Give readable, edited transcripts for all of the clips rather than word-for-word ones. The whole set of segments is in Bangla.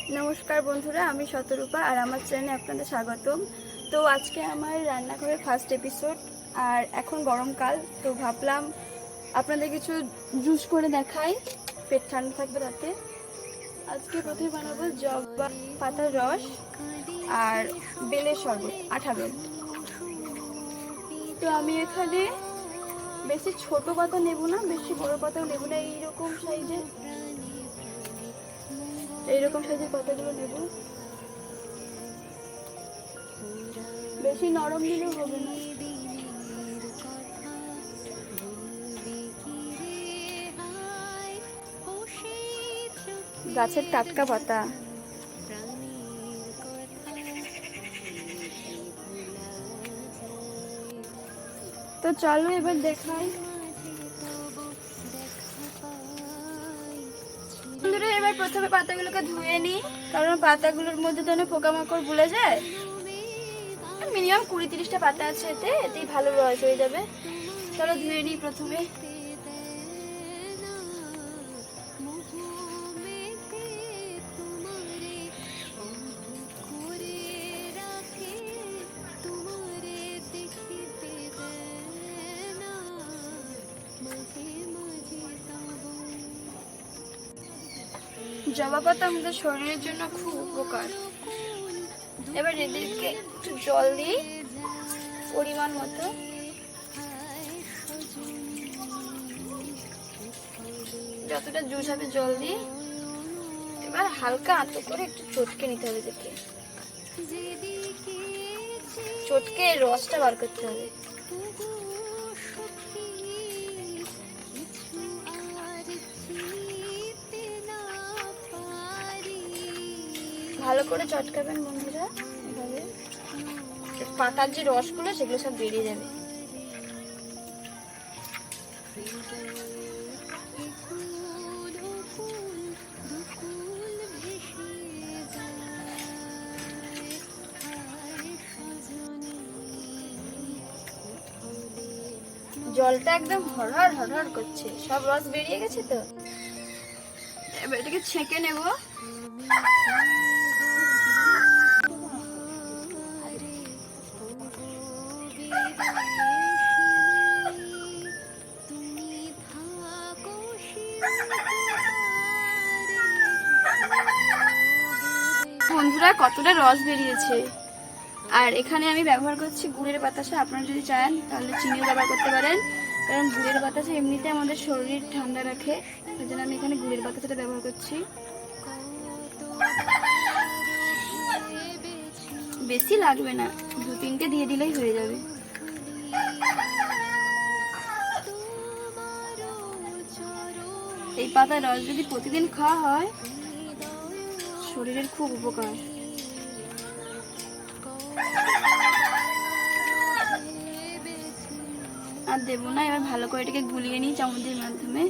नमस्कार बंधुरा आमी शतरूपा और आमार चैने आपनादेर स्वागतम। तो आज के आमार रान्नाघरेर फार्स्ट एपिसोड और एखन गरमकाल तो भाबलाम आपनादेर किछु जूस करे देखाई, पेट ठांडा थाकबे ताते। आजके प्रथमे बानाबो जबा पातार रस और बेलेर शरबत आठा बेल। तो आमी एखाने बेशी छोटो पाता नेब ना, बेशी बड़ो पाताओ नेब ना, एइरकम साइजेर এইরকম সাইজের পাতাগুলো নেব। বেশি নরম দিলেও হবে না। গাছের টাটকা পাতা। তো চলো এবার দেখাই। এবার প্রথমে পাতাগুলোকে ধুয়ে নিই, কারণ পাতাগুলোর মধ্যে তো অনেক পোকামাকড় ভুলে যায়। মিনিমাম 20-30টা পাতা আছে, এতেই ভালো রস হয়ে যাবে। চলো ধুয়ে নিই প্রথমে। জবা পাতা আমাদের শরীরের জন্য খুব উপকার। এবার এদেরকে একটু জল দিই পরিমাণ মতো। যতটা জুস হবে জল দিই। এবার হালকা আঁতো করে একটু চটকে নিতে হবে, দেখে চটকে রসটা বার করতে হবে। ভালো করে চটকাবেন বন্ধুরা, এভাবে পাতার যে রসগুলো সেগুলো সব বেরিয়ে যাবে। জলটা একদম হরহর হরহর করছে, সব রস বেরিয়ে গেছে। তো এবার এটাকে ছেঁকে নেব। বন্ধুরা কতটা রস বেরিয়েছে। আর এখানে আমি ব্যবহার করছি গুড়ের বাতাসা। আপনারা যদি চান তাহলে চিনিও ব্যবহার করতে পারেন, কারণ গুড়ের বাতাসা এমনিতে আমাদের শরীর ঠান্ডা রাখে। সেই জন্য আমি এখানে গুড়ের বাতাসাটা ব্যবহার করছি। বেশি লাগবে না, 2-3টে দিয়ে দিলেই হয়ে যাবে। এই পাতার রস যদি প্রতিদিন খাওয়া হয় শরীরের খুব উপকার। আর দেবো না, এবার ভালো করে এটাকে গুলিয়ে নিই চামচের মাধ্যমে।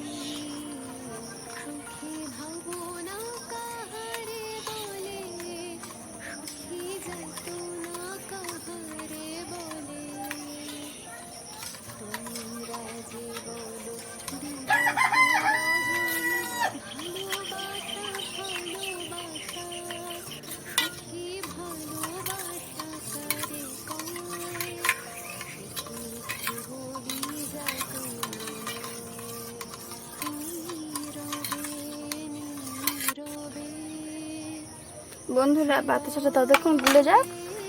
বন্ধুরা বাতাসাটা ততক্ষণ গুলে যাক,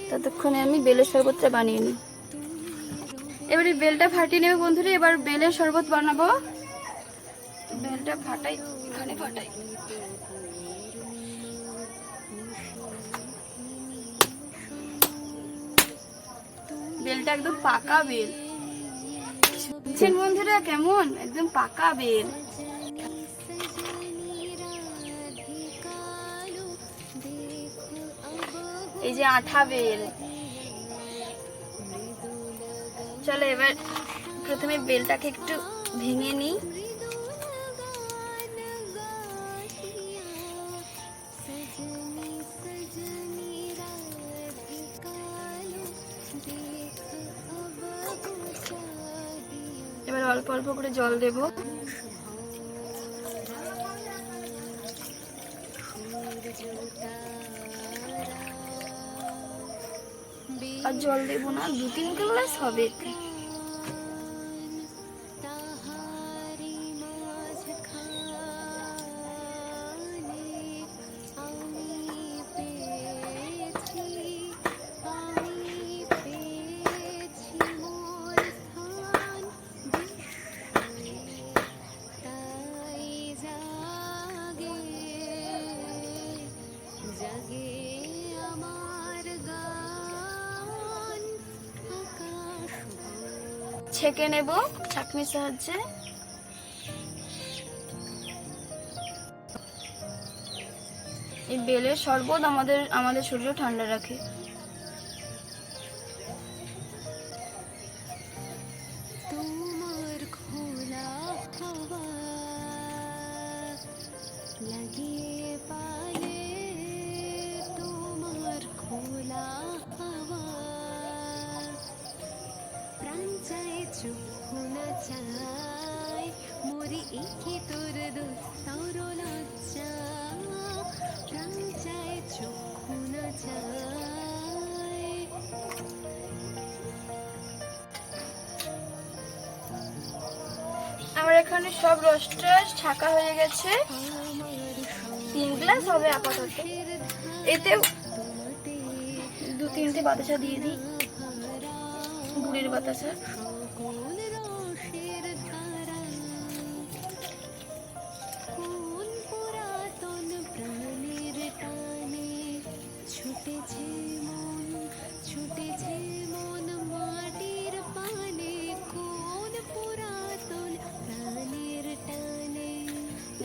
ততক্ষণে আমি বেলের শরবতটা বানিয়ে নিই। এবারে বেলটা ফাটিয়ে নেব বন্ধুরা। এবার বেলের শরবত বানাবো। বেলটা ফাটাই, এখানে ফাটাই। বেলটা একদম পাকা বেল। দেখছেন বন্ধুরা কেমন একদম পাকা বেল। এই যে আঠা বেল। চলো এবার প্রথমে বেলটাকে একটু ভেঙে নিই। এবার অল্প অল্প করে জল দেব। আর জল দেবো না, 2-3 গ্লাস হবে এতে। ছেঁকে নেব ছাঁকনির সাহায্যে। এই বেলের শরবত আমাদের শরীর ঠান্ডা রাখে। আমার এখানে সব রসটা ছাকা হয়ে গেছে। 3 গ্লাস হবে আপাতত। এতে 2-3টে বাতাসা দিয়ে দিই, গুড়ের বাতাসা।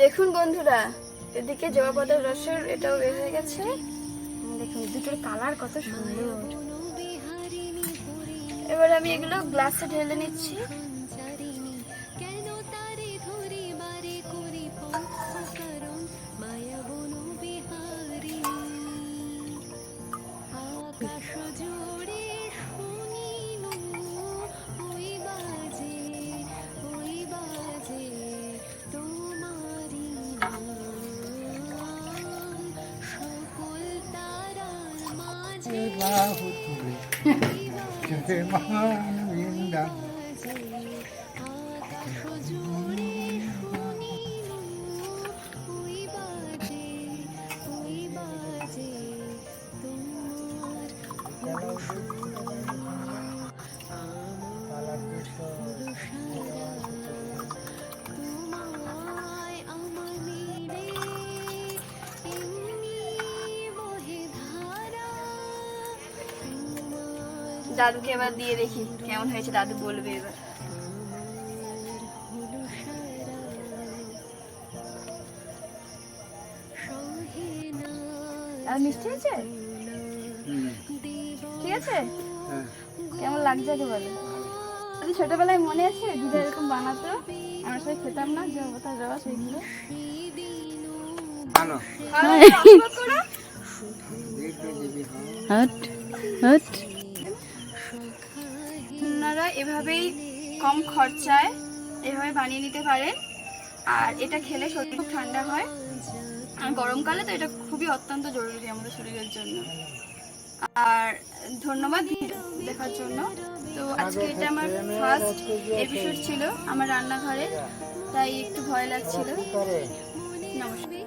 দেখুন বন্ধুরা, এদিকে জবা পাতার রসের এটাও বের হয়ে গেছে। দেখুন দুটোর কালার কত সুন্দর। এবার আমি এগুলো গ্লাসে ঢেলে নিচ্ছি। দাদুকে এবার দিয়ে দেখি কেমন হয়েছে, দাদু বলবে এবার। আর মিষ্টি আছে, ঠিক আছে? কেমন লাগছে আগে বলো। ছোটবেলায় মনে আছে দিদা এরকম বানাতো, আমরা সবাই খেতাম না জবা রস এগুলো। আপনারা এভাবেই কম খরচায় এভাবে বানিয়ে নিতে পারেন। আর এটা খেলে শরীর খুব ঠান্ডা হয়, আর গরমকালে তো এটা খুবই অত্যন্ত জরুরি আমাদের শরীরের জন্য। আর ধন্যবাদ দেখার জন্য। তো আজকে এটা আমার ফার্স্ট এপিসোড ছিল আমার রান্নাঘরে, তাই একটু ভয় লাগছিল। নমস্কার।